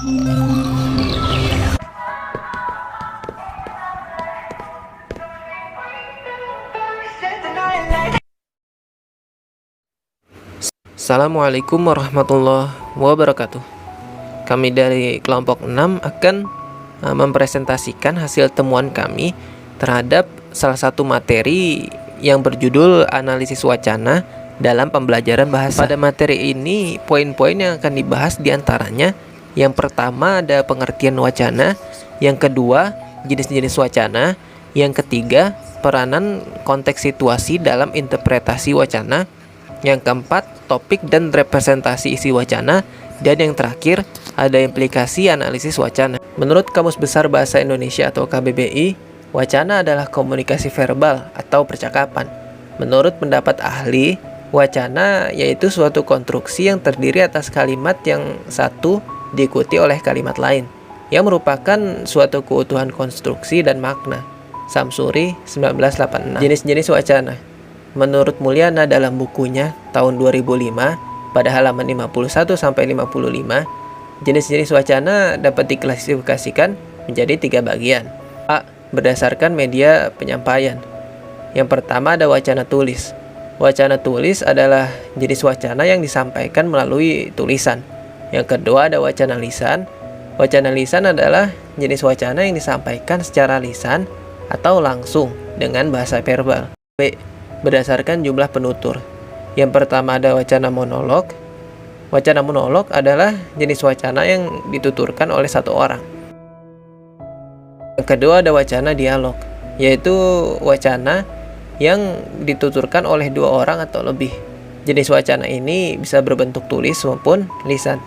Assalamualaikum warahmatullahi wabarakatuh. Kami dari kelompok 6 akan mempresentasikan hasil temuan kami terhadap salah satu materi yang berjudul analisis wacana dalam pembelajaran bahasa. Pada materi ini, poin-poin yang akan dibahas diantaranya, yang pertama ada pengertian wacana, yang kedua jenis-jenis wacana, yang ketiga peranan konteks situasi dalam interpretasi wacana, yang keempat topik dan representasi isi wacana, dan yang terakhir ada implikasi analisis wacana. Menurut Kamus Besar Bahasa Indonesia atau KBBI, wacana adalah komunikasi verbal atau percakapan. Menurut pendapat ahli, wacana yaitu suatu konstruksi yang terdiri atas kalimat yang satu diikuti oleh kalimat lain, yang merupakan suatu keutuhan konstruksi dan makna. Samsuri 1986. Jenis-jenis wacana. Menurut Mulyana dalam bukunya tahun 2005 pada halaman 51 sampai 55, jenis-jenis wacana dapat diklasifikasikan menjadi 3 bagian. A. Berdasarkan media penyampaian. Yang pertama ada wacana tulis. Wacana tulis adalah jenis wacana yang disampaikan melalui tulisan. Yang kedua ada wacana lisan. Wacana lisan adalah jenis wacana yang disampaikan secara lisan atau langsung dengan bahasa verbal. B. Berdasarkan jumlah penutur. Yang pertama ada wacana monolog. Wacana monolog adalah jenis wacana yang dituturkan oleh satu orang. Yang kedua ada wacana dialog, yaitu wacana yang dituturkan oleh 2 orang atau lebih. Jenis wacana ini bisa berbentuk tulis maupun lisan.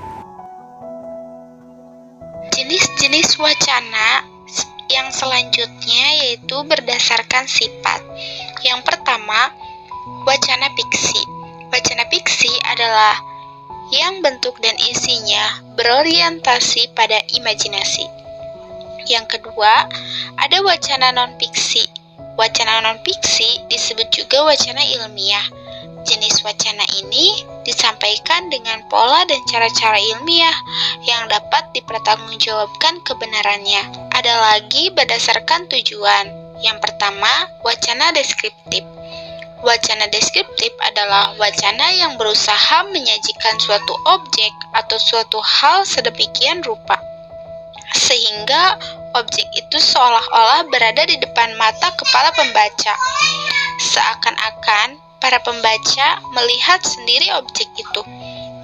Jenis-jenis wacana yang selanjutnya yaitu berdasarkan sifat. Yang pertama, wacana fiksi. Wacana fiksi adalah yang bentuk dan isinya berorientasi pada imajinasi. Yang kedua, ada wacana non-fiksi. Wacana non-fiksi disebut juga wacana ilmiah. Jenis wacana ini disampaikan dengan pola dan cara-cara ilmiah yang dapat dipertanggungjawabkan kebenarannya. Ada lagi berdasarkan tujuan. Yang pertama, wacana deskriptif. Wacana deskriptif adalah wacana yang berusaha menyajikan suatu objek atau suatu hal sedemikian rupa, sehingga objek itu seolah-olah berada di depan mata kepala pembaca. Seakan-akan para pembaca melihat sendiri objek itu.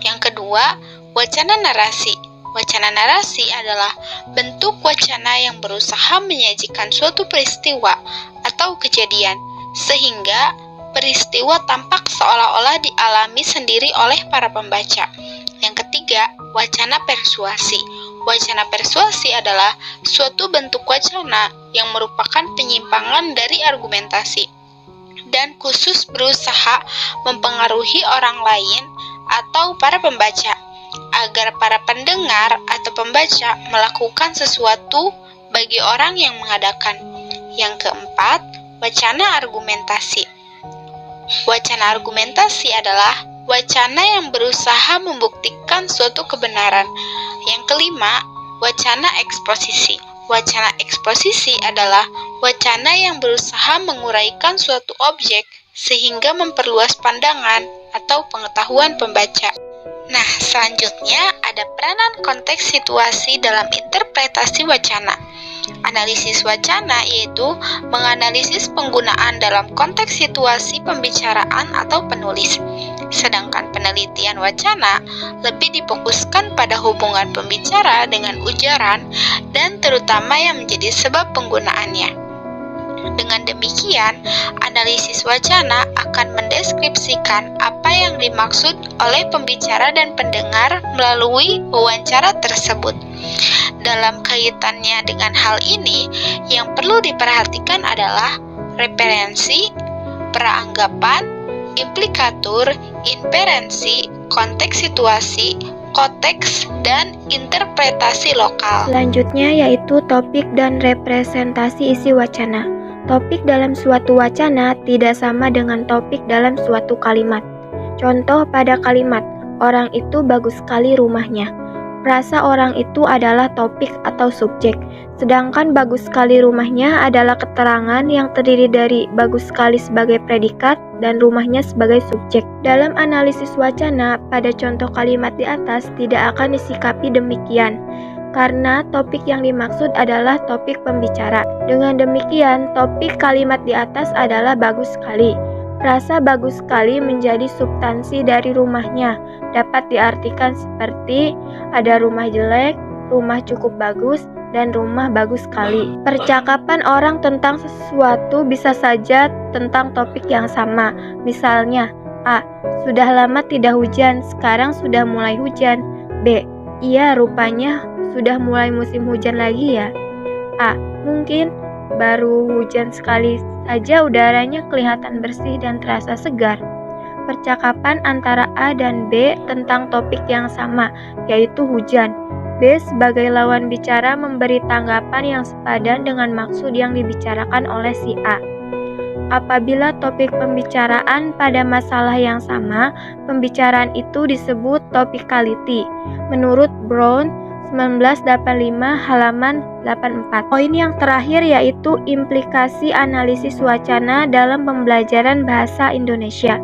Yang kedua, wacana narasi. Wacana narasi adalah bentuk wacana yang berusaha menyajikan suatu peristiwa atau kejadian, sehingga peristiwa tampak seolah-olah dialami sendiri oleh para pembaca. Yang ketiga, wacana persuasi. Wacana persuasi adalah suatu bentuk wacana yang merupakan penyimpangan dari argumentasi dan khusus berusaha mempengaruhi orang lain atau para pembaca agar para pendengar atau pembaca melakukan sesuatu bagi orang yang mengadakan. Yang keempat, wacana argumentasi. Wacana argumentasi adalah wacana yang berusaha membuktikan suatu kebenaran. Yang kelima, wacana eksposisi. Wacana eksposisi adalah wacana yang berusaha menguraikan suatu objek sehingga memperluas pandangan atau pengetahuan pembaca. Nah, selanjutnya ada peranan konteks situasi dalam interpretasi wacana. Analisis wacana yaitu menganalisis penggunaan dalam konteks situasi pembicaraan atau penulis. Sedangkan penelitian wacana lebih difokuskan pada hubungan pembicara dengan ujaran dan terutama yang menjadi sebab penggunaannya. Dengan demikian, analisis wacana akan mendeskripsikan apa yang dimaksud oleh pembicara dan pendengar melalui wawancara tersebut. Dalam kaitannya dengan hal ini, yang perlu diperhatikan adalah referensi, peranggapan, implikatur, inferensi, konteks situasi, konteks, dan interpretasi lokal. Selanjutnya yaitu topik dan representasi isi wacana. Topik dalam suatu wacana tidak sama dengan topik dalam suatu kalimat. Contoh pada kalimat, orang itu bagus sekali rumahnya. Frasa orang itu adalah topik atau subjek, sedangkan bagus sekali rumahnya adalah keterangan yang terdiri dari bagus sekali sebagai predikat dan rumahnya sebagai subjek. Dalam analisis wacana, pada contoh kalimat di atas tidak akan disikapi demikian, karena topik yang dimaksud adalah topik pembicara. Dengan demikian, topik kalimat di atas adalah bagus sekali. Frasa bagus sekali menjadi substansi dari rumahnya, dapat diartikan seperti ada rumah jelek, rumah cukup bagus, dan rumah bagus sekali. Percakapan orang tentang sesuatu bisa saja tentang topik yang sama. Misalnya, A. Sudah lama tidak hujan, sekarang sudah mulai hujan. B. Iya, rupanya sudah mulai musim hujan lagi ya. A. Mungkin baru hujan sekali saja udaranya kelihatan bersih dan terasa segar. Percakapan antara A dan B tentang topik yang sama, yaitu hujan. B sebagai lawan bicara memberi tanggapan yang sepadan dengan maksud yang dibicarakan oleh si A. Apabila topik pembicaraan pada masalah yang sama, pembicaraan itu disebut topicality. Menurut Brown, 1985 halaman 84. Poin yang terakhir yaitu implikasi analisis wacana dalam pembelajaran bahasa Indonesia.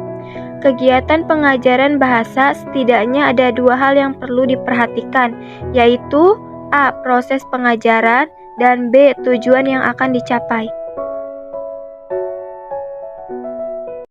Kegiatan pengajaran bahasa setidaknya ada dua hal yang perlu diperhatikan, yaitu A. Proses pengajaran dan B. Tujuan yang akan dicapai.